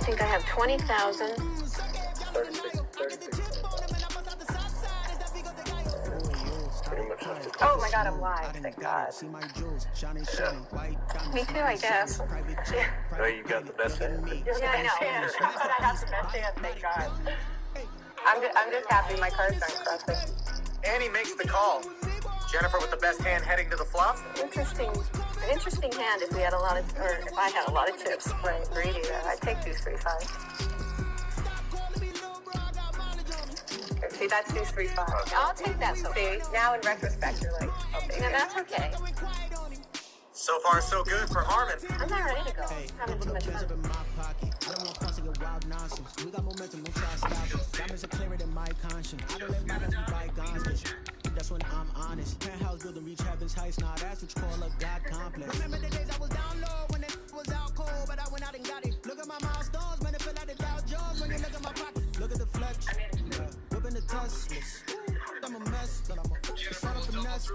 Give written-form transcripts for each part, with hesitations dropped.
think I have 20,000. 36. Oh my God, I'm live. Thank God. Me too, I guess. No, you got the best hand. Yeah, I know. But I have the best hand, thank God. I'm just happy my cards aren't crossing. Annie makes the call. Jennifer with the best hand heading to the flop. An interesting hand if we had a lot of, or if I had a lot of chips. Right, greedy there. I'd take 2, 3, 5. See, that's 2, 3, 5. I'll take that. So see, now in retrospect, you're like, I'll take it. That's okay. So far, so good for Harmon. I'm not ready to go. I'm having too much fun. We got momentum, don't try to stop it. Diamonds are clearer than my conscience. I don't let bygones be bygones. That's when I'm honest. Penthouse building, reach heaven's heights. Now that's what you call a God complex. Remember the days I was down low when it was out cold, but I went out and got it. Look at my milestones, man, it feel like the Dow Jones when you look at my pocket. Look at the flex, whipping the Teslas. I'm a mess, but I'm a start up finesse.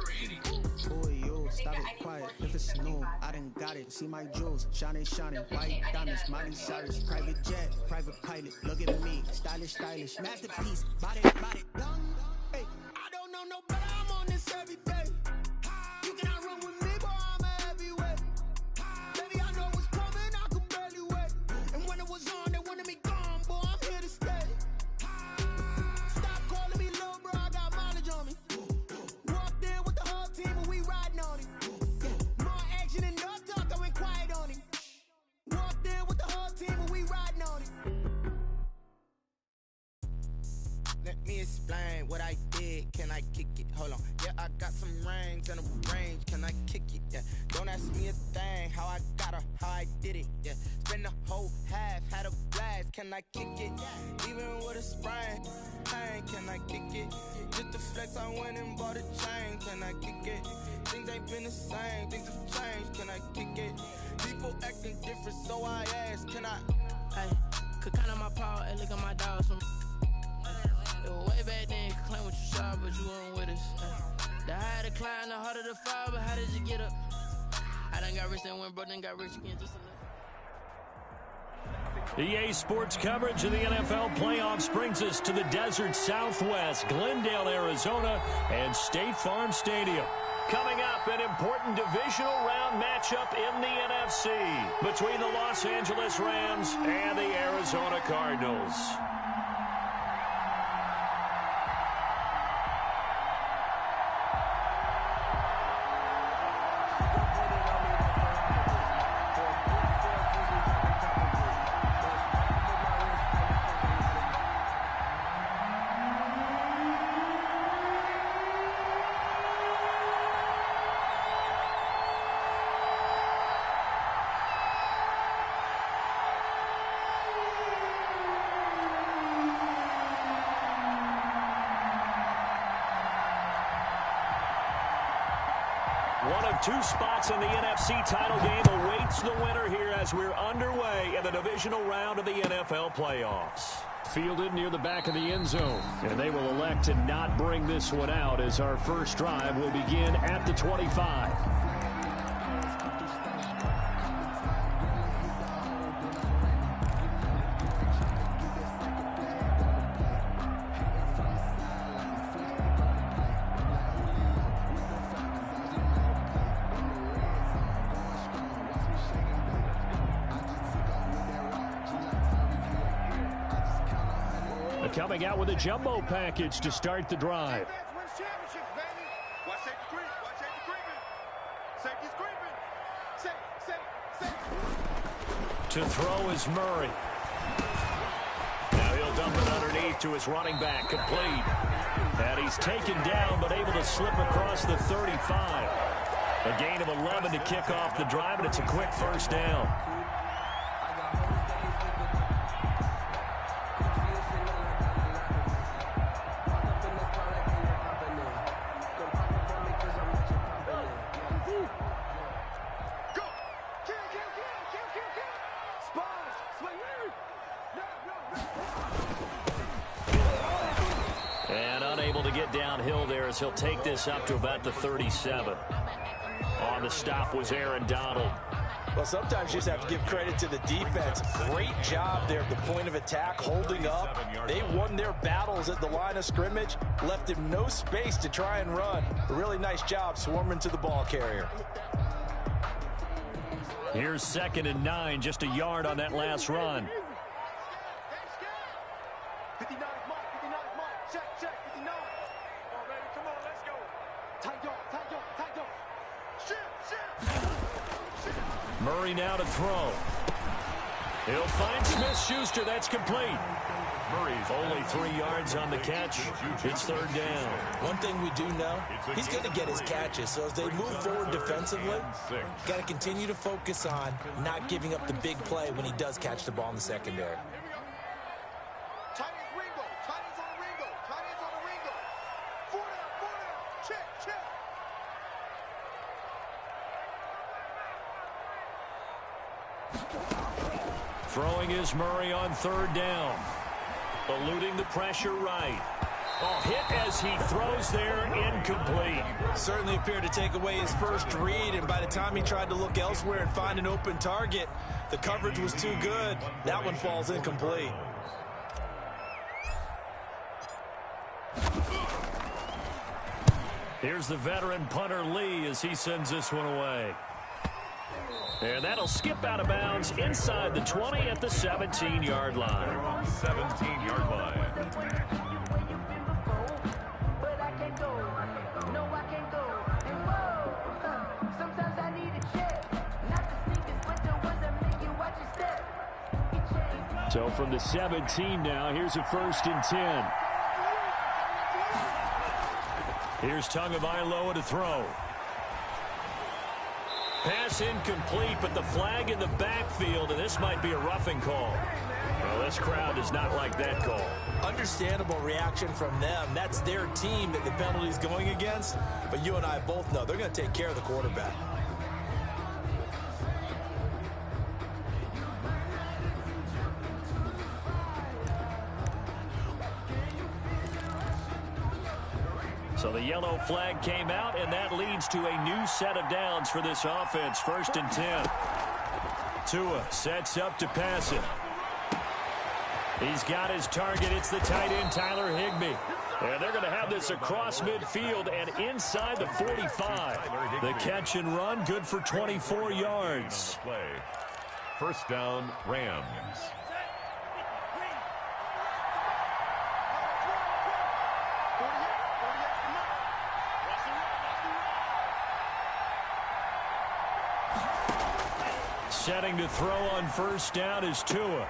Boy, yo, stop it, quiet. If it's new, I done got it. See my jewels, shining, white diamonds, Miley Cyrus, private jet, private pilot. Look at me, stylish, masterpiece, body, young. Hey, I don't know no better. I'm on this every day. You cannot run with me, boy. I'm a heavyweight. Baby, I know what's coming. I could barely wait. And when it was on, they wanted me gone, boy. I'm here to stay. Stop calling me little bro. I got mileage on me. Walked in with the whole team and we riding on it. More action and no talk. I went quiet on it. Walked in with the whole team and we riding on it. Let me explain what I did. Can I kick it? Hold on. Yeah, I got some rings and a range. Can I kick it? Yeah. Don't ask me a thing. How I got her, how I did it. Yeah. Spend the whole half, had a blast. Can I kick it? Even with a sprain. Hey, can I kick it? Just the flex, I went and bought a chain. Can I kick it? Things ain't been the same. Things have changed. Can I kick it? People acting different, so I ask. Can I? Hey, could count on my power and look at my dogs from. Way back then, you could claim what you saw, but you weren't with us. The higher the climb, the harder the fall, but how did you get up? I done got rich and went broke, then got rich again, just a little. EA Sports coverage of the NFL playoffs brings us to the desert Southwest, Glendale, Arizona, and State Farm Stadium. Coming up, an important divisional round matchup in the NFC between the Los Angeles Rams and the Arizona Cardinals. One of two spots in the NFC title game awaits the winner here as we're underway in the divisional round of the NFL playoffs. Fielded near the back of the end zone, and they will elect to not bring this one out as our first drive will begin at the 25. Coming out with a jumbo package to start the drive. To throw is Murray. Now he'll dump it underneath to his running back, complete. And he's taken down but able to slip across the 35. A gain of 11 to kick off the drive, and it's a quick first down. He'll take this up to about the 37. On the stop was Aaron Donald. Well, sometimes you just have to give credit to the defense. Great job there at the point of attack, holding up. They won their battles at the line of scrimmage, left him no space to try and run. A really nice job swarming to the ball carrier. Here's 2nd and 9, just a yard on that last run. 59 Mike, 59 Mike, check, 59. Come on, baby, come on, let's go. Tight yard. Shit. Murray now to throw. He'll find Smith-Schuster. That's complete. Murray's only 3 yards on the catch. It's 3rd down. One thing we do know, he's going to get his catches. So as they move forward defensively, got to continue to focus on not giving up the big play when he does catch the ball in the secondary. Tight ends on the Ringo. 4 down. Check. Throwing is Murray on 3rd down. Eluding the pressure right. Hit as he throws there, incomplete. Certainly appeared to take away his first read, and by the time he tried to look elsewhere and find an open target, the coverage was too good. That one falls incomplete. Here's the veteran punter Lee as he sends this one away. And that'll skip out of bounds inside the 20 at the 17-yard line. 17-yard line. So from the 17 now, here's a 1st and 10. Here's Tagovailoa to throw. Pass incomplete, but the flag in the backfield, and this might be a roughing call. Well, this crowd does not like that call. Understandable reaction from them. That's their team that the penalty's going against. But you and I both know they're going to take care of the quarterback. So the yellow flag came out, and that leads to a new set of downs for this offense. 1st and 10. Tua sets up to pass it. He's got his target. It's the tight end, Tyler Higbee. And they're going to have this across midfield and inside the 45. The catch and run, good for 24 yards. 1st down, Rams. Setting to throw on 1st down is Tua.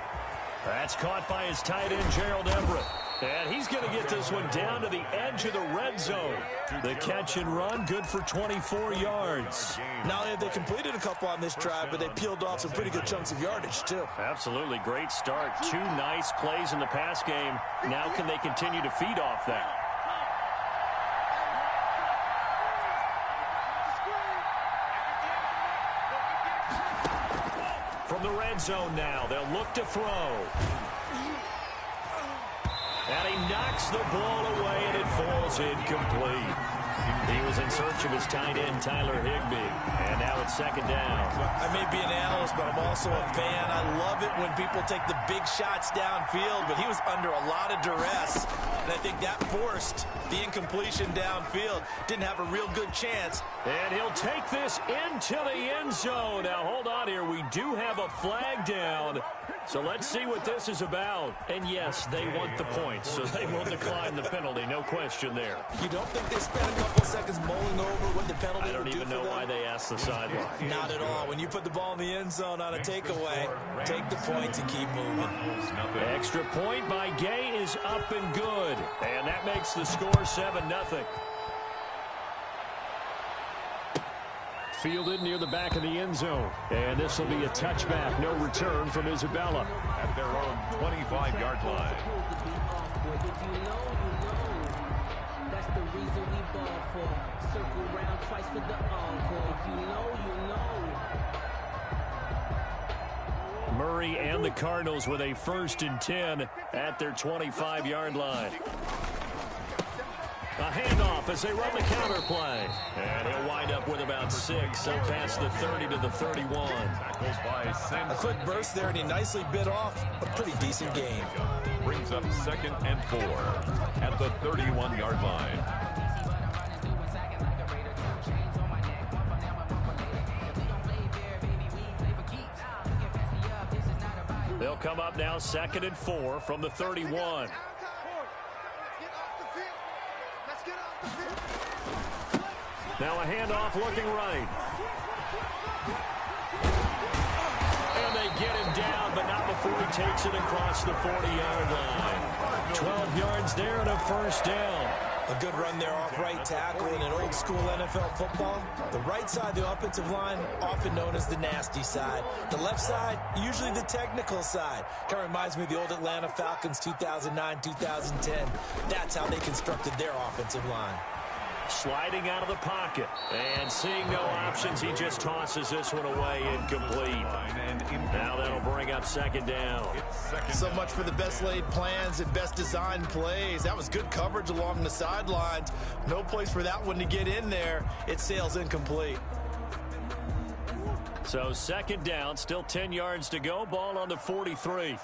That's caught by his tight end, Gerald Everett. And he's going to get this one down to the edge of the red zone. The catch and run, good for 24 yards. Not only have they completed a couple on this drive, but they peeled off some pretty good chunks of yardage, too. Absolutely great start. 2 nice plays in the pass game. Now can they continue to feed off that? From the red zone now, they'll look to throw. And he knocks the ball away, and it falls incomplete. He was in search of his tight end, Tyler Higbee. And now it's 2nd down. I may be an analyst, but I'm also a fan. I love it when people take the big shots downfield, but he was under a lot of duress. And I think that forced the incompletion downfield. Didn't have a real good chance. And he'll take this into the end zone. Now, hold on here. We do have a flag down. So let's see what this is about. And yes, they want the points, so they will decline the penalty. No question there. You don't think they spent a couple seconds mulling over what the penalty would do for them? I don't even know why they asked the sideline. Not at all. When you put the ball in the end zone on a takeaway, take the points and keep moving. Extra point by Gay is up and good. And that makes the score 7-0. Fielded near the back of the end zone. And this will be a touchback. No return from Isabella. At their own 25-yard line. That's the reason we ball for. Circle round twice for the encore. If you know, you know. Murray and the Cardinals with a 1st and 10 at their 25-yard line. A handoff as they run the counter play. And he'll wind up with about 6, up past the 30 to the 31. A quick burst there, and he nicely bit off a pretty decent gain. Brings up 2nd and 4 at the 31-yard line. They'll come up now 2nd and 4 from the 31. Now a handoff looking right. And they get him down, but not before he takes it across the 40-yard line. 12 yards there and a first down. A good run there off right tackle in an old-school NFL football. The right side of the offensive line, often known as the nasty side. The left side, usually the technical side. Kind of reminds me of the old Atlanta Falcons 2009-2010. That's how they constructed their offensive line. Sliding out of the pocket and seeing no options, he just tosses this one away incomplete. Now that'll bring up 2nd down. So much for the best laid plans and best designed plays. That was good coverage along the sidelines. No place for that one to get in there. It sails incomplete. So 2nd down, still 10 yards to go. Ball on the 43.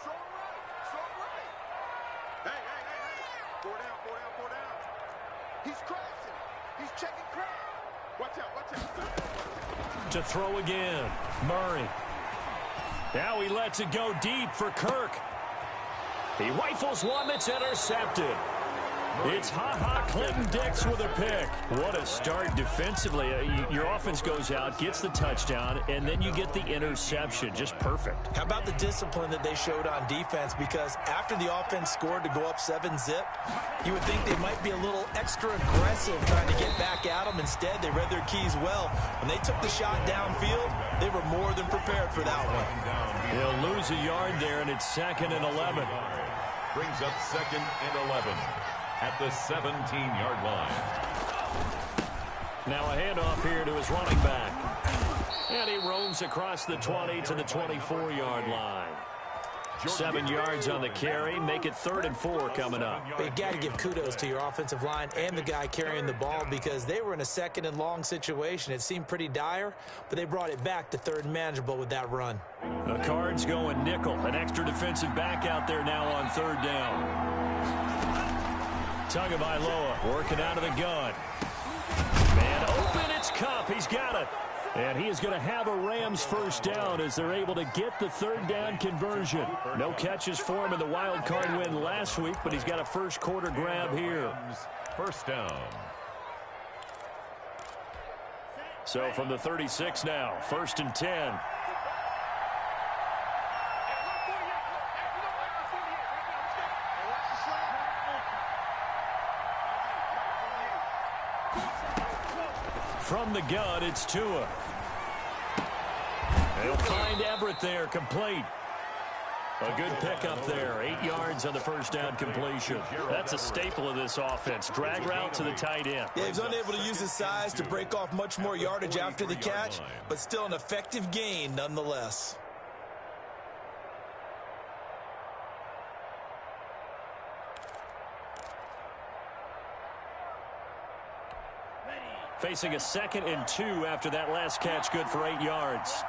To throw again, Murray. Now he lets it go deep for Kirk. He rifles one that's intercepted. It's Ha-Ha Clinton-Dix with a pick. What a start defensively. Your offense goes out, gets the touchdown, and then you get the interception. Just perfect. How about the discipline that they showed on defense? Because after the offense scored to go up 7-zip, you would think they might be a little extra aggressive trying to get back at them. Instead, they read their keys well. When they took the shot downfield, they were more than prepared for that one. They'll lose a yard there, and it's 2nd and 11. Brings up 2nd and 11. At the 17-yard line. Now a handoff here to his running back. And he roams across the 20 to the 24-yard line. 7 yards on the carry. Make it 3rd and 4 coming up. But you got to give kudos to your offensive line and the guy carrying the ball because they were in a 2nd and long situation. It seemed pretty dire, but they brought it back to 3rd and manageable with that run. The Cards going nickel. An extra defensive back out there now on 3rd down. Tagovailoa working out of the gun. Man open, it's Cup. He's got it. And he is going to have a Rams first down as they're able to get the 3rd down conversion. No catches for him in the wild card win last week, but he's got a first quarter grab here. First down. So from the 36 now, 1st and 10. From the gun, it's Tua. They'll find Everett there, complete. A good pickup there, 8 yards on the first down completion. That's a staple of this offense. Drag route to the tight end. Yeah, he's unable to use his size to break off much more yardage after the catch, but still an effective gain nonetheless. Facing a 2nd and 2 after that last catch, good for 8 yards.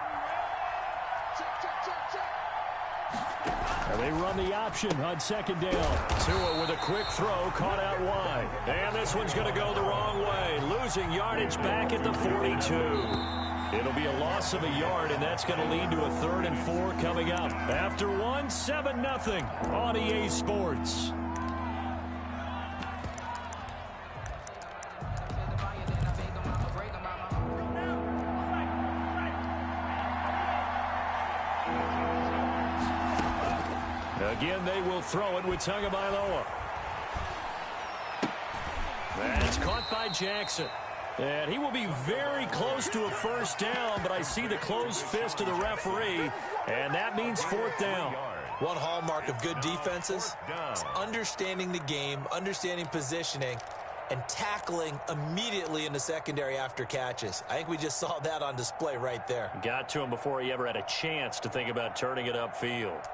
And they run the option on 2nd down. Tua with a quick throw, caught out wide. And this one's going to go the wrong way. Losing yardage back at the 42. It'll be a loss of a yard, and that's going to lead to a 3rd and 4 coming up. After 1, 7-0 on EA Sports. Again, they will throw it with Tagovailoa. That's caught by Jackson. And he will be very close to a first down, but I see the closed fist of the referee, and that means 4th down. One hallmark of good defenses is understanding the game, understanding positioning, and tackling immediately in the secondary after catches. I think we just saw that on display right there. Got to him before he ever had a chance to think about turning it upfield.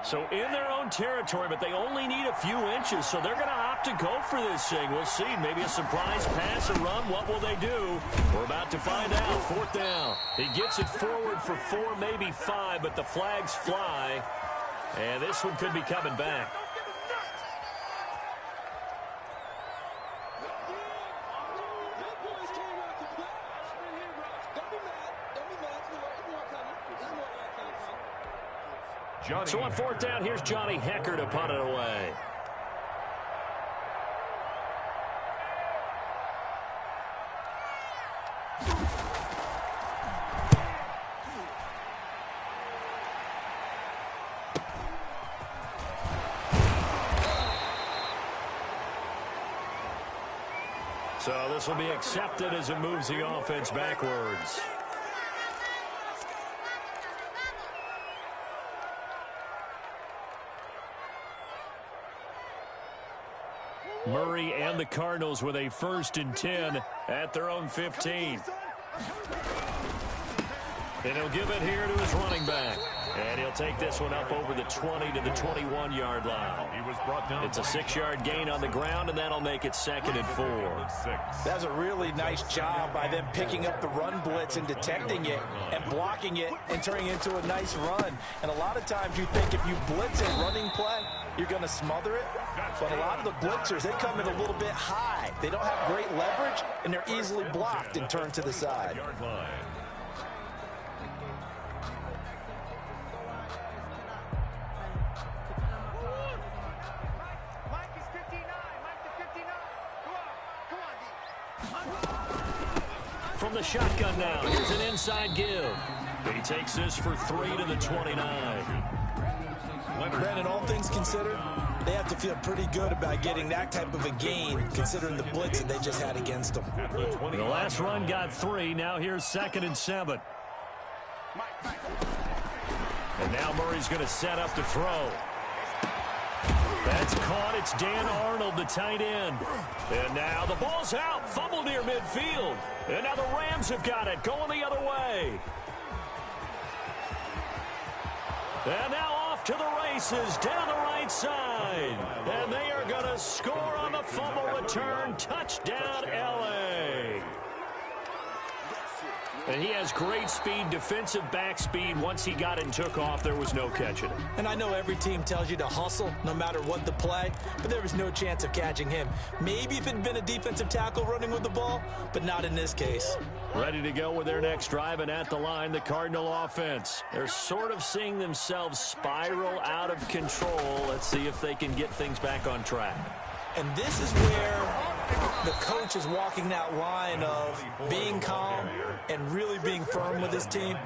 So in their own territory, but they only need a few inches, so they're going to opt to go for this thing. We'll see. Maybe a surprise pass, a run. What will they do? We're about to find out. 4th down. He gets it forward for 4, maybe 5, but the flags fly. And this one could be coming back. So on 4th down, here's Johnny Hecker to punt it away. So this will be accepted as it moves the offense backwards. Murray and the Cardinals with a 1st and 10 at their own 15. And he'll give it here to his running back. And he'll take this one up over the 20 to the 21-yard line. He was brought down. It's a 6-yard gain on the ground, and that'll make it 2nd and 4. That's a really nice job by them picking up the run blitz and detecting it and blocking it and turning it into a nice run. And a lot of times you think if you blitz a running play, you're going to smother it. But a lot of the blitzers, they come in a little bit high. They don't have great leverage, and they're easily blocked and turned to the side. From the shotgun now, here's an inside give. He takes this for 3 to the 29. Brandon, all things considered, they have to feel pretty good about getting that type of a gain, considering the blitz that they just had against them. The last run got 3. Now here's 2nd and 7. And now Murray's going to set up to throw. That's caught. It's Dan Arnold, the tight end. And now the ball's out. Fumble near midfield. And now the Rams have got it. Going the other way. And now off to the races down the right side. And they are going to score on the fumble return. Touchdown, L.A. And he has great speed, defensive back speed. Once he got it and took off, there was no catching it. And I know every team tells you to hustle no matter what the play, but there was no chance of catching him. Maybe if it had been a defensive tackle running with the ball, but not in this case. Ready to go with their next drive, and at the line, the Cardinal offense. They're sort of seeing themselves spiral out of control. Let's see if they can get things back on track. And this is where the coach is walking that line of being calm and really being firm with his team.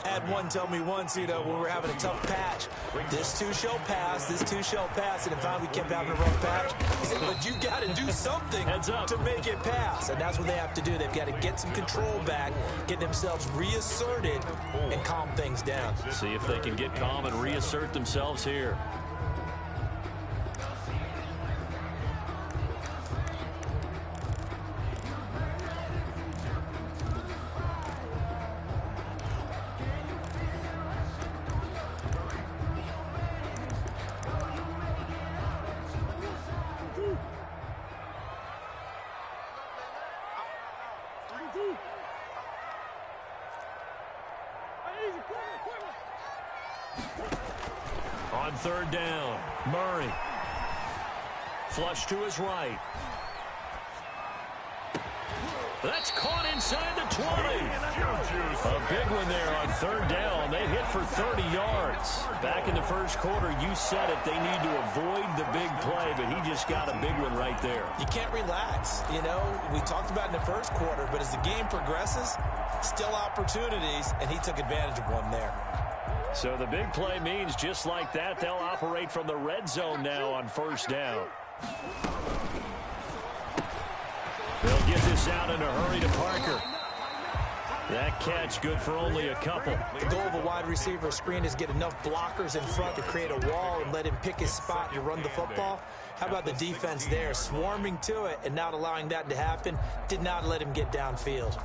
I had one tell me once, when we were having a tough patch, this too shall pass, and then finally we kept having a rough patch. He said, but you've got to do something to make it pass, and that's what they have to do. They've got to get some control back, get themselves reasserted, and calm things down. See if they can get calm and reassert themselves here. On 3rd down, Murray. Flush to his right. That's caught inside the 20. A big one there on 3rd down. They hit for 30 yards. Back in the first quarter, you said it. They need to avoid the big play, but he just got a big one right there. You can't relax. We talked about in the first quarter, but as the game progresses, still opportunities, and he took advantage of one there. So the big play means just like that, they'll operate from the red zone now on 1st down. They'll get this out in a hurry to Parker. That catch good for only a couple. The goal of a wide receiver screen is get enough blockers in front to create a wall and let him pick his spot to run the football. How about the defense there, swarming to it and not allowing that to happen? Did not let him get downfield.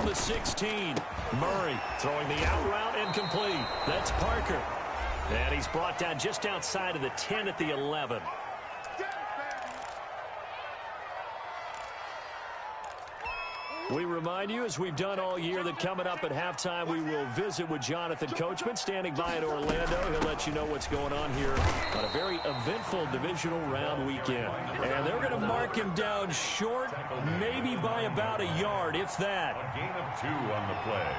from the 16. Murray throwing the out route incomplete. That's Parker. And he's brought down just outside of the 10 at the 11. We remind you, as we've done all year, that coming up at halftime, we will visit with Jonathan Coachman, standing by in Orlando. He'll let you know what's going on here on a very eventful divisional round weekend. And they're going to mark him down short, maybe by about a yard, if that. A gain of 2 on the play.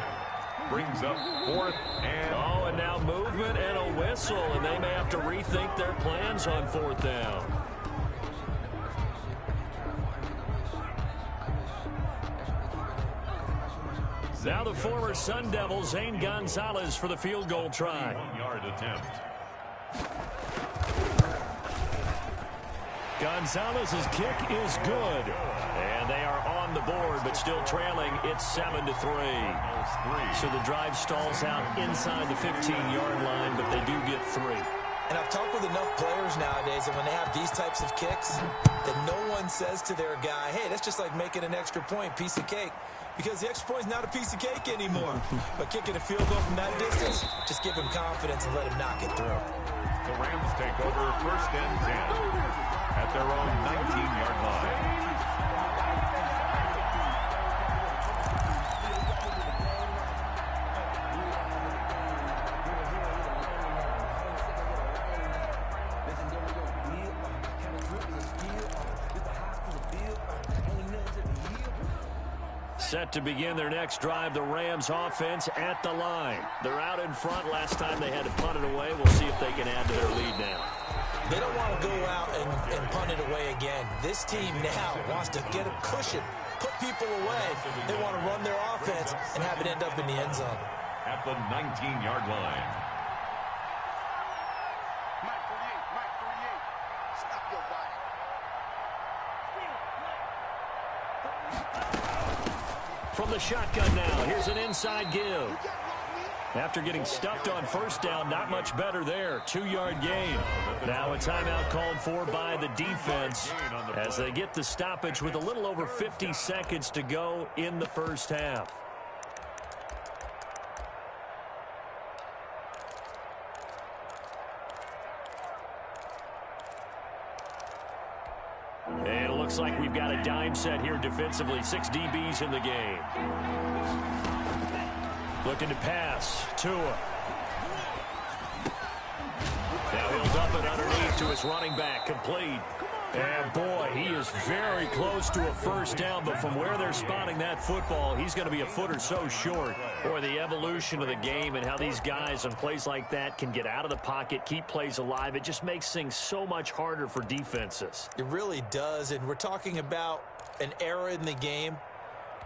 Brings up 4th and... Oh, and now movement and a whistle, and they may have to rethink their plans on 4th down. Now the former Sun Devil, Zane Gonzalez, for the field goal try. 1-yard attempt. Gonzalez's kick is good. And they are on the board, but still trailing. It's 7-3. So the drive stalls out inside the 15-yard line, but they do get 3. And I've talked with enough players nowadays that when they have these types of kicks, that no one says to their guy, hey, that's just like making an extra point, piece of cake. Because the extra point is not a piece of cake anymore. But kicking a field goal from that distance, just give him confidence and let him knock it through. The Rams take over 1st and 10 at their own 19-yard line. Set to begin their next drive, the Rams offense at the line. They're out in front. Last time they had to punt it away. We'll see if they can add to their lead now. They don't want to go out and punt it away again. This team now wants to get a cushion, put people away. They want to run their offense and have it end up in the end zone. At the 19-yard line. Mike 48, stop your body. From the shotgun now, here's an inside give. After getting stuffed on 1st down, not much better there. 2-yard gain. Now a timeout called for by the defense as they get the stoppage with a little over 50 seconds to go in the 1st half. And it looks like we've got a dime set here defensively. 6 DBs in the game. Looking to pass. Tua. Now he'll dump it underneath to his running back. Complete. And boy, he is very close to a 1st down, but from where they're spotting that football, he's going to be a foot or so short. Boy, the evolution of the game and how these guys on plays like that can get out of the pocket, keep plays alive, it just makes things so much harder for defenses. It really does, and we're talking about an era in the game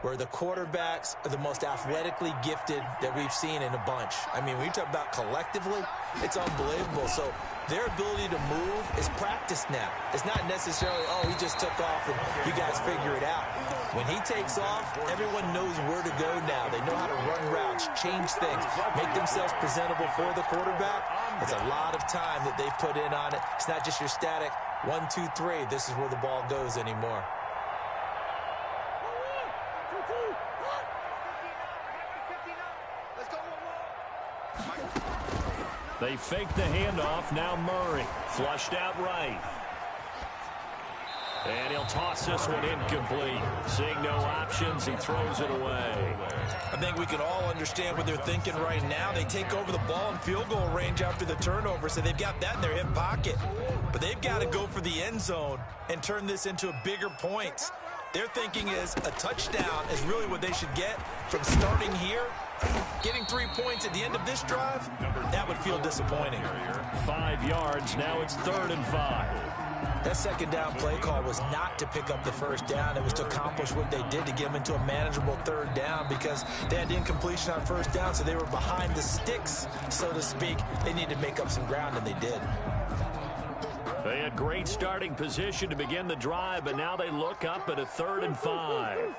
where the quarterbacks are the most athletically gifted that we've seen in a bunch. I mean, when you talk about collectively, it's unbelievable. So their ability to move is practiced now. It's not necessarily, oh, he just took off and you guys figure it out. When he takes off, everyone knows where to go now. They know how to run routes, change things, make themselves presentable for the quarterback. It's a lot of time that they put in on it. It's not just your static 1, 2, 3. This is where the ball goes anymore. They fake the handoff. Now Murray flushed out right. And he'll toss this one incomplete. Seeing no options, he throws it away. I think we can all understand what they're thinking right now. They take over the ball in field goal range after the turnover, so they've got that in their hip pocket. But they've got to go for the end zone and turn this into a bigger points. Their thinking is a touchdown is really what they should get from starting here. Getting 3 points at the end of this drive, that would feel disappointing. 5 yards, now it's 3rd and 5. That 2nd down play call was not to pick up the 1st down. It was to accomplish what they did to get them into a manageable 3rd down because they had incompletion on 1st down, so they were behind the sticks, so to speak. They needed to make up some ground, and they did. They had great starting position to begin the drive, but now they look up at a 3rd and 5.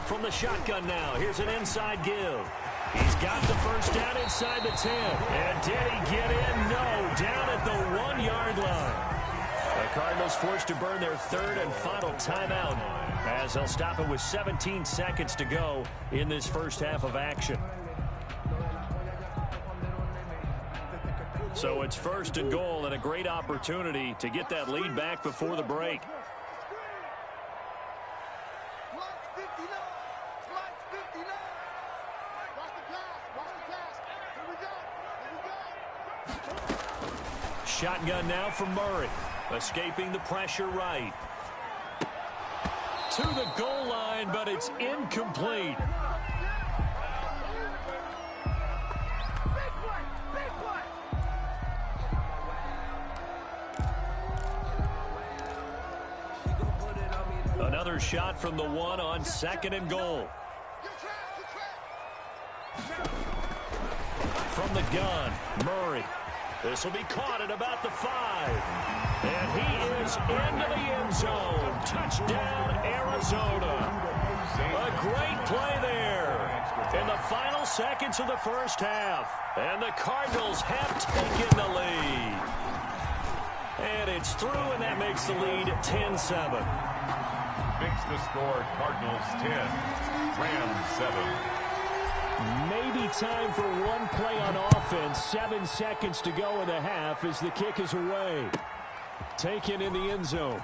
From the shotgun now, here's an inside give. He's got the 1st down inside the 10. And did he get in? No, down at the 1-yard line. A Cardinals forced to burn their third and final timeout as they'll stop it with 17 seconds to go in this first half of action. So it's first and goal and a great opportunity to get that lead back before the break. Shotgun now from Murray. Escaping the pressure right. To the goal line, but it's incomplete. Another shot from the one on second and goal. From the gun, Murray. This will be caught at about the 5. And he is into the end zone. Touchdown, Arizona. A great play there in the final seconds of the first half. And the Cardinals have taken the lead. And it's through, and that makes the lead 10-7. Makes the score Cardinals 10, Rams 7. Maybe time for one play on offense. 7 seconds to go in the half as the kick is away. Taken in the end zone.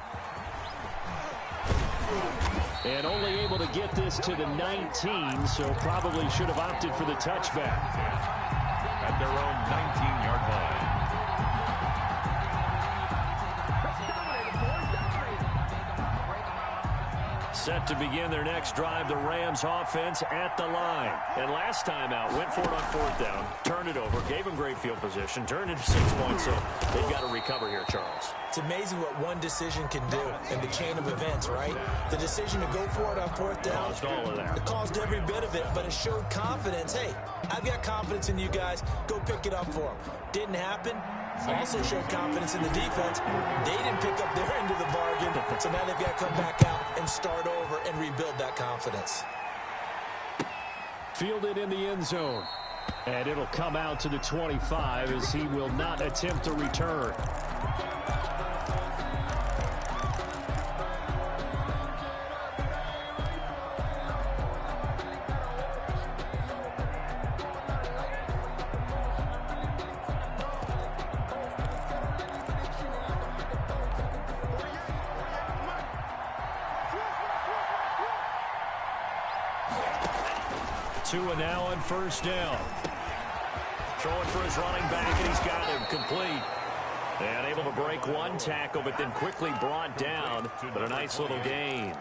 And only able to get this to the 19, so probably should have opted for the touchback. At their own 19-yard line. Set to begin their next drive, the Rams offense at the line. And last time out, went for it on fourth down, turned it over, gave them great field position, turned it to 6 points, so they've got to recover here, Charles. It's amazing what one decision can do in the chain of events, right? The decision to go for it on fourth down. Caused all of that. It caused every bit of it, but it showed confidence. Hey, I've got confidence in you guys. Go pick it up for them. Didn't happen. Also showed confidence in the defense. They didn't pick up their end of the bargain, so now they've got to come back out and start over and rebuild that confidence. Fielded in the end zone. And it'll come out to the 25 as he will not attempt to return. Tua now on first down. Throwing for his running back, and he's got him complete. And able to break one tackle, but then quickly brought down. But a nice little gain.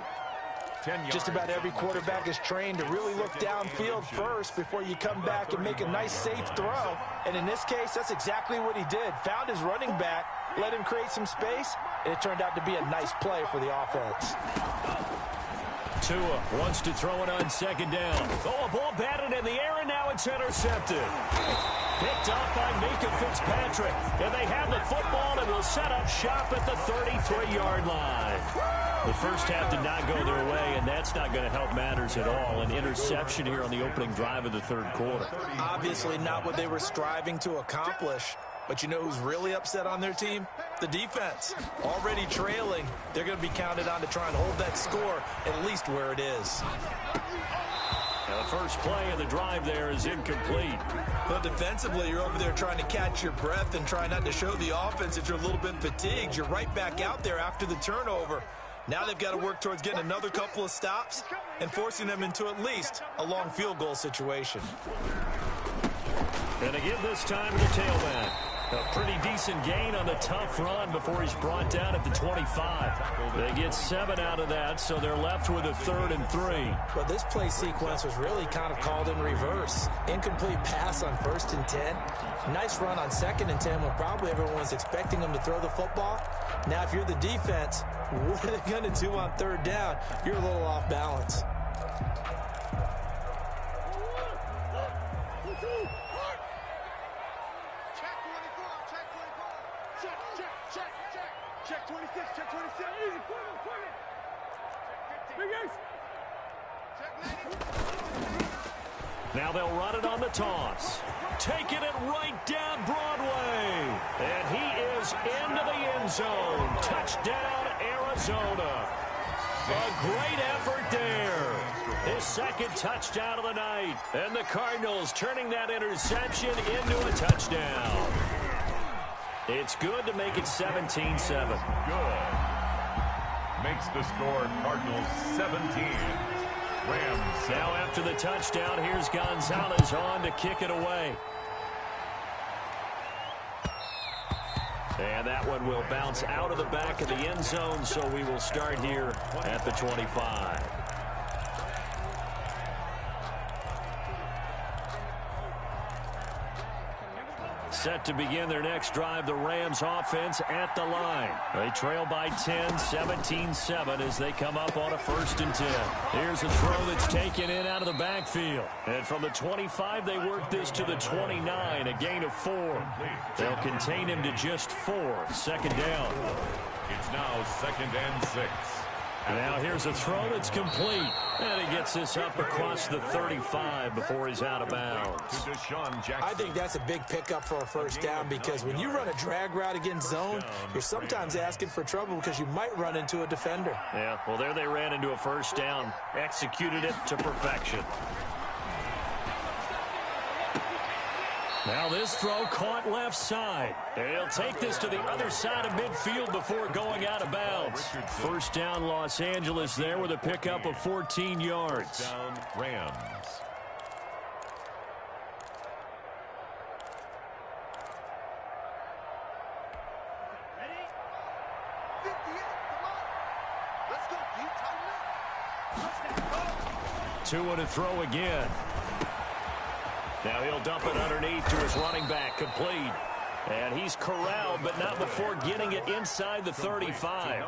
Just about every quarterback is trained to really look downfield first before you come back and make a nice, safe throw. And in this case, that's exactly what he did. Found his running back, let him create some space, and it turned out to be a nice play for the offense. Tua wants to throw it on second down. Oh, a ball batted in the air, and now it's intercepted. Picked up by Mika Fitzpatrick. And they have the football and will set up shop at the 33-yard line. The first half did not go their way, and that's not going to help matters at all. An interception here on the opening drive of the third quarter. Obviously not what they were striving to accomplish. But you know who's really upset on their team? The defense. Already trailing, they're going to be counted on to try and hold that score at least where it is. Now the first play of the drive there is incomplete. But defensively, you're over there trying to catch your breath and try not to show the offense that you're a little bit fatigued. You're right back out there after the turnover. Now they've got to work towards getting another couple of stops and forcing them into at least a long field goal situation. And again this time to the tailback. A pretty decent gain on the tough run before he's brought down at the 25. They get 7 out of that, so they're left with a 3rd and 3. Well, this play sequence was really kind of called in reverse. Incomplete pass on 1st and 10. Nice run on 2nd and 10 when probably everyone was expecting them to throw the football. Now, if you're the defense, what are they going to do on 3rd down? You're a little off balance. Check 26, check 26. Easy, quick. Big Ace. Now they'll run it on the toss. Taking it right down Broadway. And he is into the end end zone. Touchdown, Arizona. A great effort there. His second touchdown of the night. And the Cardinals turning that interception into a touchdown. It's good to make it 17-7. Good. Makes the score Cardinals 17. Rams. Now after the touchdown, here's Gonzalez on to kick it away. And that one will bounce out of the back of the end zone, so we will start here at the 25. Set to begin their next drive, the Rams offense at the line. They trail by 10, 17-7 as they come up on a 1st and 10. Here's a throw that's taken in out of the backfield. And from the 25, they work this to the 29, a gain of 4. They'll contain him to just 4. Second down. It's now 2nd and 6. Now here's a throw that's complete. And he gets this up across the 35 before he's out of bounds. I think that's a big pickup for a 1st down because when you run a drag route against zone, you're sometimes asking for trouble because you might run into a defender. Yeah, well, there they ran into a 1st down. Executed it to perfection. Now this throw caught left side. They'll take this to the other side of midfield before going out of bounds. 1st down Los Angeles there with a pickup of 14 yards. Down Rams. Ready? 58, come on. Let's go, Pete. Tighten up. 2 to throw again. Now he'll dump it underneath to his running back, complete. And he's corralled, but not before getting it inside the 35. A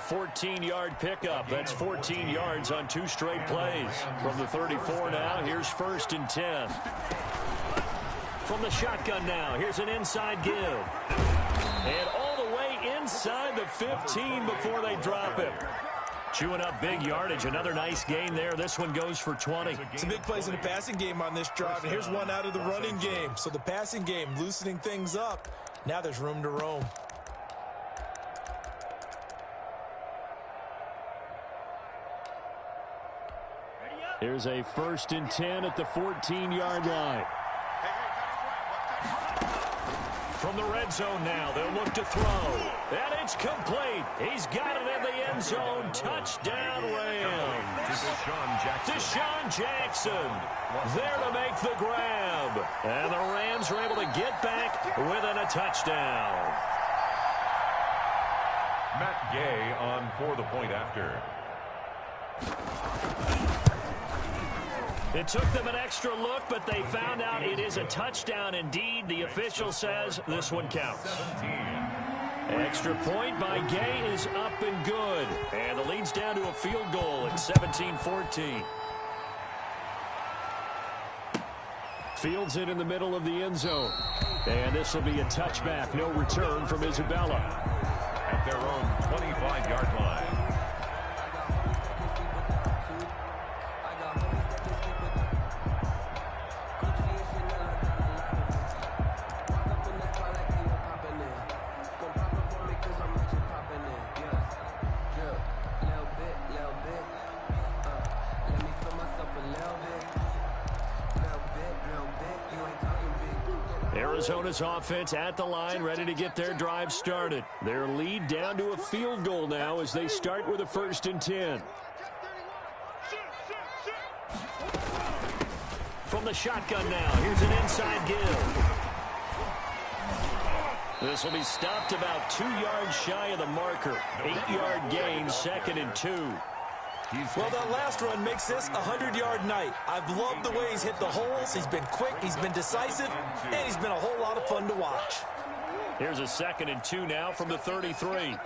14-yard pickup. That's 14 yards on 2 straight plays. From the 34 now, here's 1st and 10. From the shotgun now, here's an inside give. And all the way inside the 15 before they drop him. Chewing up big yardage. Another nice gain there. This one goes for 20. Some big plays in the passing game on this drive, and here's one out of the running game. So the passing game loosening things up. Now there's room to roam. Here's a 1st and 10 at the 14-yard line. From the red zone now, they'll look to throw. And it's complete. He's got it in the end zone. Touchdown, Rams. Deshaun Jackson there to make the grab. And the Rams are able to get back within a touchdown. Matt Gay on for the point after. It took them an extra look, but they found out it is a touchdown indeed. The official says this one counts. 17. Extra point by Gay is up and good. And the lead's down to a field goal at 17-14. Fields it in the middle of the end zone. And this will be a touchback. No return from Isabella. At their own 25-yard line. Arizona's offense at the line, ready to get their drive started. Their lead down to a field goal now as they start with a 1st and 10. From the shotgun now, here's an inside give. This will be stopped about 2 yards shy of the marker. 8-yard gain, 2nd and 2. Well, that last run makes this a 100-yard night. I've loved the way he's hit the holes. He's been quick, he's been decisive, and he's been a whole lot of fun to watch. Here's a 2nd and 2 now from the 33.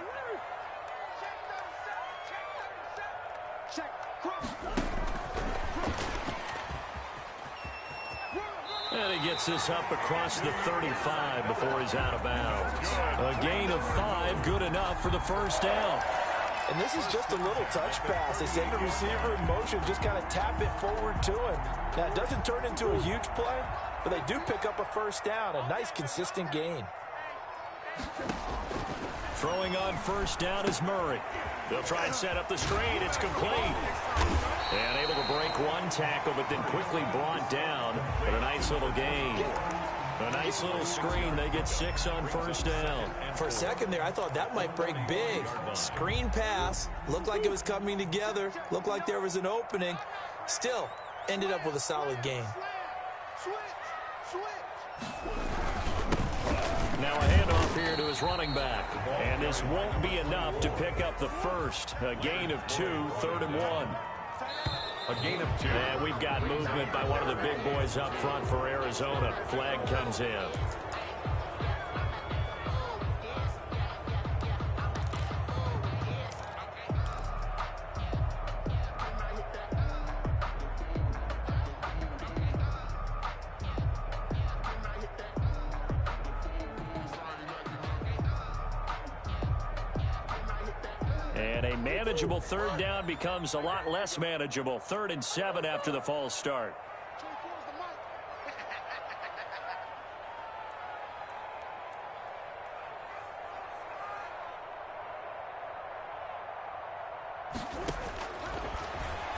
And he gets this up across the 35 before he's out of bounds. A gain of 5, good enough for the 1st down. And this is just a little touch pass. They send the receiver in motion, just kind of tap it forward to him. Now, it doesn't turn into a huge play, but they do pick up a 1st down, a nice, consistent gain. Throwing on first down is Murray. They'll try and set up the screen. It's complete. And able to break one tackle, but then quickly brought down. But a nice little gain. A nice little screen. They get 6 on first down. For a second there, I thought that might break big. Screen pass. Looked like it was coming together. Looked like there was an opening. Still, ended up with a solid gain. Now a handoff here to his running back. And this won't be enough to pick up the first. A gain of 2, 3rd and 1. A gain of 2. And we've got movement by one of the big boys up front for Arizona. Flag comes in. And a manageable 3rd down becomes a lot less manageable. 3rd and 7 after the false start.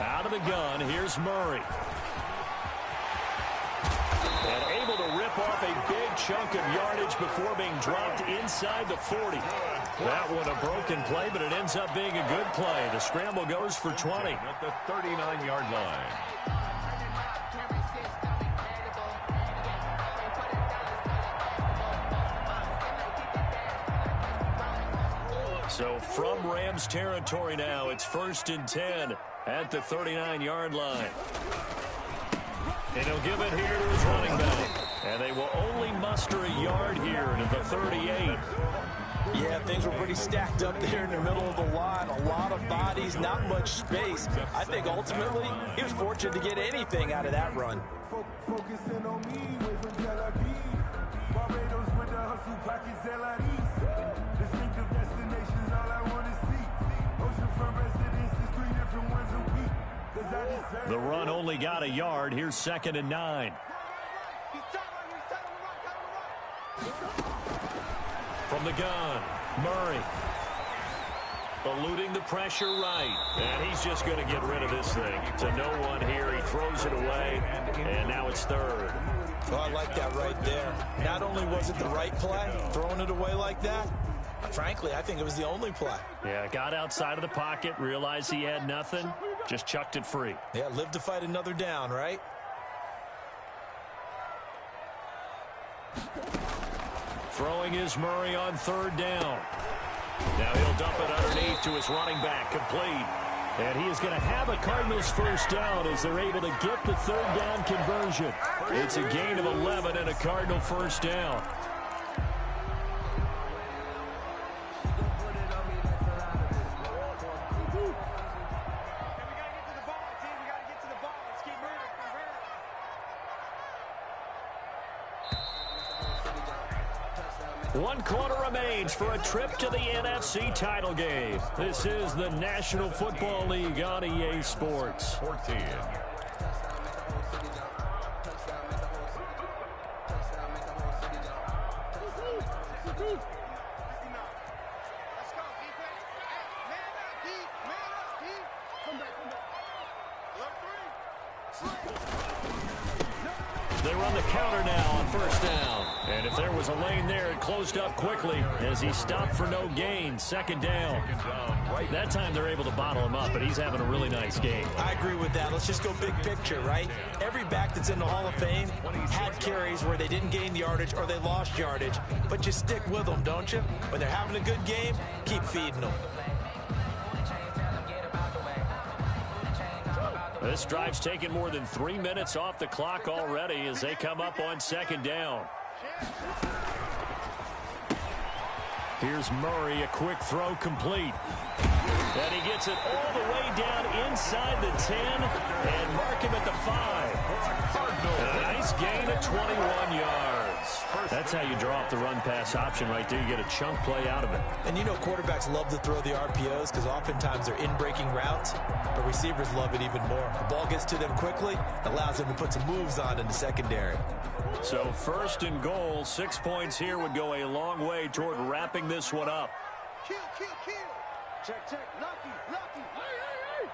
Out of the gun, here's Murray. And able to rip off a big chunk of yardage before being dropped inside the 40. That one a broken play, but it ends up being a good play. The scramble goes for 20. At the 39-yard line. So from Rams territory now, it's 1st and 10 at the 39-yard line. And he'll give it here to his running back. And they will only muster a yard here to the 38. Yeah, things were pretty stacked up there in the middle of the line. A lot of bodies, not much space. I think ultimately he was fortunate to get anything out of that run. Focusing on me, way from Tel Aviv. Barbados with the hustle, pockets LIDs. Distinctive destinations, all I want to see. Oceanfront residences, 3 different ones a week. The run only got a yard. Here's 2nd and 9. From the gun, Murray. Eluding the pressure right. And he's just going to get rid of this thing. To no one here. He throws it away. And now it's 3rd. Oh, I like that right there. Not only was it the right play, throwing it away like that, frankly, I think it was the only play. Yeah, got outside of the pocket, realized he had nothing, just chucked it free. Yeah, live to fight another down, right? Throwing is Murray on 3rd down. Now he'll dump it underneath to his running back, complete. And he is going to have a Cardinals first down as they're able to get the 3rd down conversion. It's a gain of 11 and a Cardinal first down. One quarter remains for a trip to the NFC title game. This is the National Football League on EA Sports. 14. They run the counter now on first down. And if there was a lane there, it closed up quickly as he stopped for no gain. 2nd down. That time they're able to bottle him up, but he's having a really nice game. I agree with that. Let's just go big picture, right? Every back that's in the Hall of Fame had carries where they didn't gain yardage or they lost yardage. But you stick with them, don't you? When they're having a good game, keep feeding them. This drive's taken more than 3 minutes off the clock already as they come up on 2nd down. Here's Murray, a quick throw complete. And he gets it all the way down inside the 10 and mark him at the 5. A nice gain of 21 yards. That's how you draw up the run-pass option right there. You get a chunk play out of it. And you know quarterbacks love to throw the RPOs because oftentimes they're in-breaking routes, but receivers love it even more. The ball gets to them quickly, allows them to put some moves on in the secondary. So 1st and goal, 6 points here would go a long way toward wrapping this one up. Kill. Check. Lucky. Hey.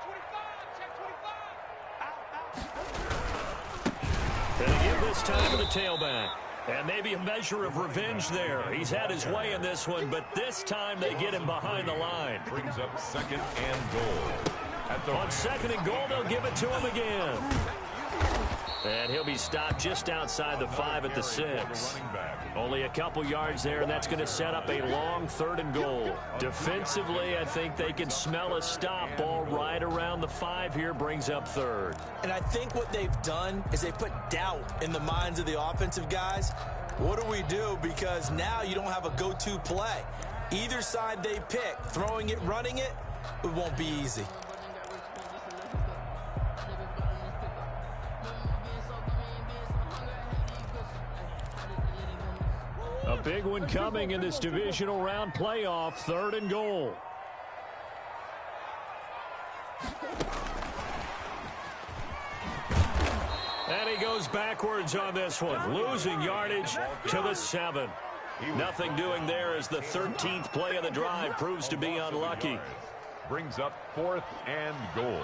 25. Check 25. Out. And they give this time to the tailback. And maybe a measure of revenge there. He's had his way in this one, but this time they get him behind the line. Brings up 2nd and goal. On 2nd and goal, they'll give it to him again. And he'll be stopped just outside the 5 at the 6. Only a couple yards there, and that's going to set up a long 3rd and goal. Defensively, I think they can smell a stop. Ball right around the 5 here brings up 3rd. And I think what they've done is they put doubt in the minds of the offensive guys. What do we do? Because now you don't have a go-to play. Either side they pick, throwing it, running it, it won't be easy. A big one coming in this divisional round playoff, 3rd and goal. And he goes backwards on this one, losing yardage to the 7. Nothing doing there as the 13th play of the drive proves to be unlucky. Brings up 4th and goal.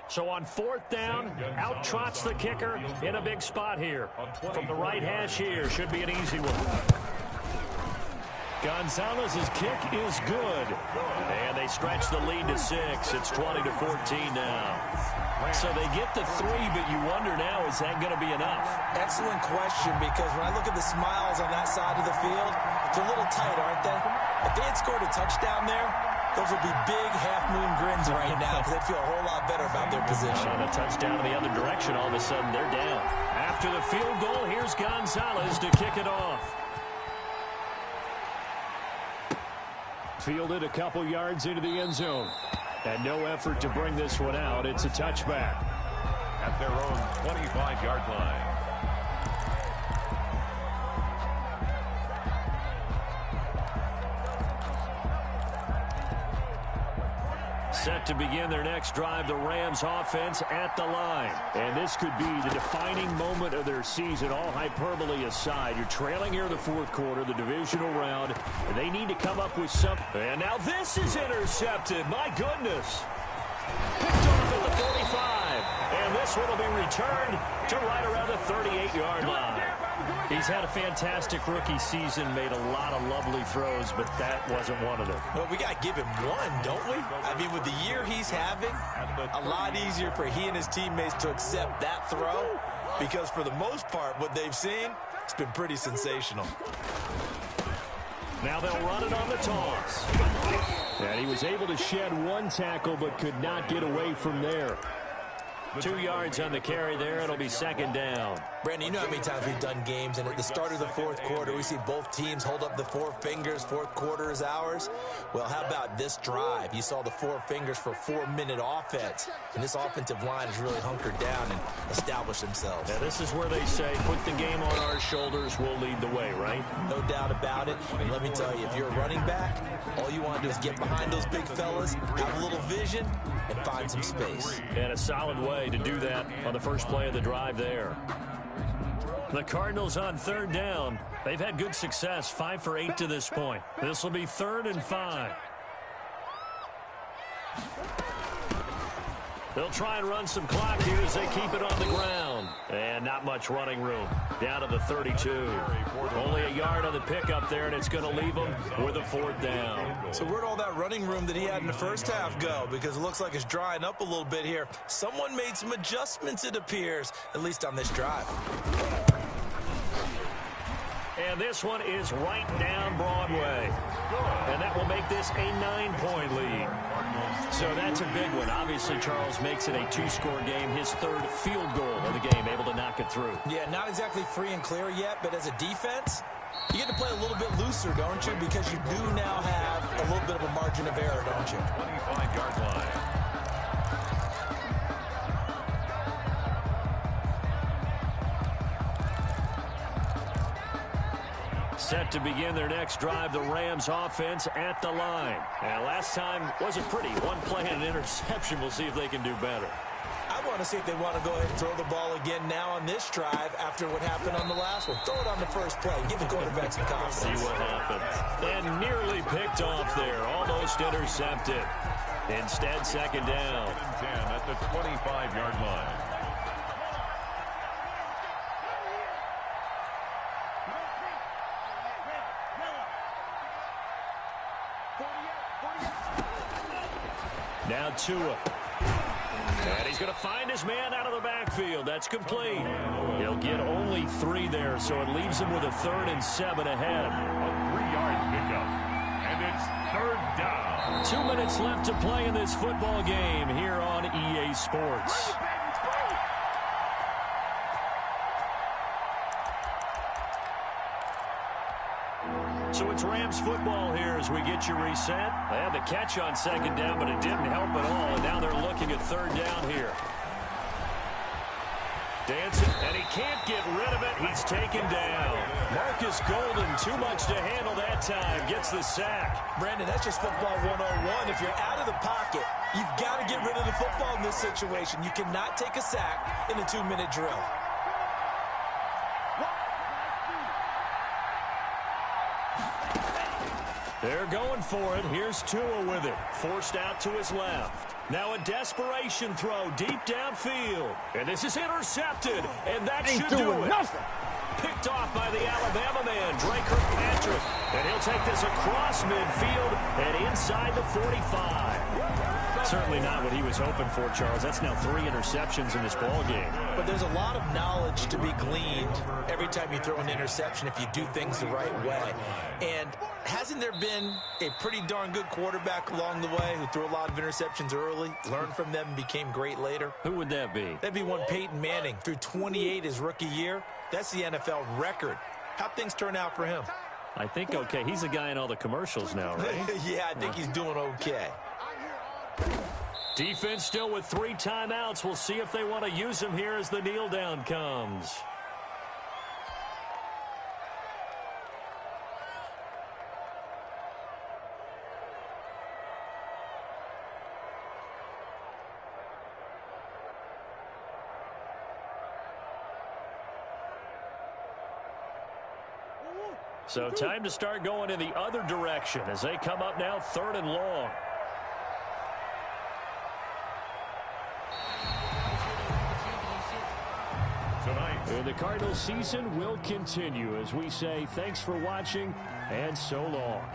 So on 4th down, out trots the kicker in a big spot here. From the right hash here, should be an easy one. Gonzalez's kick is good. And they stretch the lead to 6. It's 20-14 now. So they get the 3, but you wonder now, is that going to be enough? Excellent question, because when I look at the smiles on that side of the field, they're a little tight, aren't they? If they had scored a touchdown there, those would be big half-moon grins right now because they'd feel a whole lot better about their position. And a touchdown in the other direction, all of a sudden they're down. After the field goal, here's Gonzalez to kick it off. Fielded a couple yards into the end zone. And no effort to bring this one out. It's a touchback. At their own 25-yard line. Set to begin their next drive, the Rams offense at the line. And this could be the defining moment of their season, all hyperbole aside. You're trailing here in the 4th quarter, the divisional round, and they need to come up with something. And now this is intercepted. My goodness. Picked off at the 45. And this one will be returned to right around the 38-yard line. He's had a fantastic rookie season, made a lot of lovely throws, but that wasn't one of them. Well, we got to give him one, don't we? I mean, with the year he's having, a lot easier for he and his teammates to accept that throw because for the most part, what they've seen, it's been pretty sensational. Now they'll run it on the toss. And he was able to shed one tackle but could not get away from there. 2 yards on the carry there. It'll be 2nd down. Brandon, you know how many times we've done games, and at the start of the 4th quarter, we see both teams hold up the 4 fingers, 4th quarter is ours. Well, how about this drive? You saw the 4 fingers for 4-minute offense, and this offensive line has really hunkered down and established themselves. Now, this is where they say, put the game on our shoulders, we'll lead the way, right? No doubt about it, and let me tell you, if you're a running back, all you want to do is get behind those big fellas, have a little vision, and find some space. And a solid way to do that on the first play of the drive there. The Cardinals on 3rd down. They've had good success, 5 for 8 to this point. This will be 3rd and 5. They'll try and run some clock here as they keep it on the ground. And not much running room. Down to the 32. Only a yard on the pickup there, and it's going to leave them with a 4th down. So where'd all that running room that he had in the first half go? Because it looks like it's drying up a little bit here. Someone made some adjustments, it appears, at least on this drive. And this one is right down Broadway. And that will make this a 9-point lead. So that's a big one. Obviously, Charles makes it a 2-score game. His third field goal of the game, able to knock it through. Yeah, not exactly free and clear yet, but as a defense, you get to play a little bit looser, don't you? Because you do now have a little bit of a margin of error, don't you? 25-yard line. Set to begin their next drive, the Rams offense at the line. And last time wasn't pretty. One play and an interception. We'll see if they can do better. I want to see if they want to go ahead and throw the ball again now on this drive after what happened on the last one. Throw it on the first play. Give the quarterback some confidence. See what happens. And nearly picked off there. Almost intercepted. Instead, second down. 10 at the 25-yard line. Now Tua. And he's going to find his man out of the backfield. That's complete. He'll get only 3 there, so it leaves him with a 3rd and 7 ahead. A 3-yard pickup. And it's 3rd down. 2 minutes left to play in this football game here on EA Sports. So it's Rams football here as we get you reset. They had the catch on second down, but it didn't help at all. And now they're looking at 3rd down here. Dancing, and he can't get rid of it. He's taken down. Marcus Golden, too much to handle that time. Gets the sack. Brandon, that's just football 101. If you're out of the pocket, you've got to get rid of the football in this situation. You cannot take a sack in a 2-minute drill. They're going for it. Here's Tua with it. Forced out to his left. Now a desperation throw deep downfield. And this is intercepted. And that should do it. Nothing. Picked off by the Alabama man, Drake Kirkpatrick. And he'll take this across midfield and inside the 45. Certainly not what he was hoping for, Charles. That's now 3 interceptions in this ball game. But there's a lot of knowledge to be gleaned every time you throw an interception if you do things the right way. And hasn't there been a pretty darn good quarterback along the way who threw a lot of interceptions early, learned from them, and became great later? Who would that be? That'd be one Peyton Manning. Threw 28 his rookie year. That's the NFL record. How'd things turn out for him? I think okay. He's the guy in all the commercials now, right? Yeah, I think he's doing okay. Defense still with 3 timeouts. We'll see if they want to use them here as the kneel down comes. So time to start going in the other direction as they come up now 3rd and long. And the Cardinals season will continue as we say thanks for watching and so long.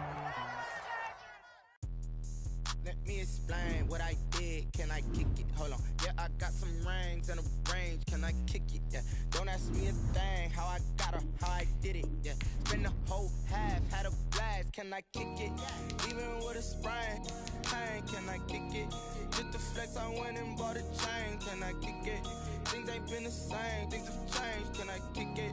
Let me explain what I did. Can I kick it? Hold on. Yeah, I got some rings and a range. Can I kick it? Yeah. Don't ask me a thing. How I got her, how I did it. Yeah. Spend the whole half, had a blast. Can I kick it? Even with a sprain. Hey, can I kick it? Just the flex, I went and bought a chain. Can I kick it? Things ain't been the same. Things have changed. Can I kick it?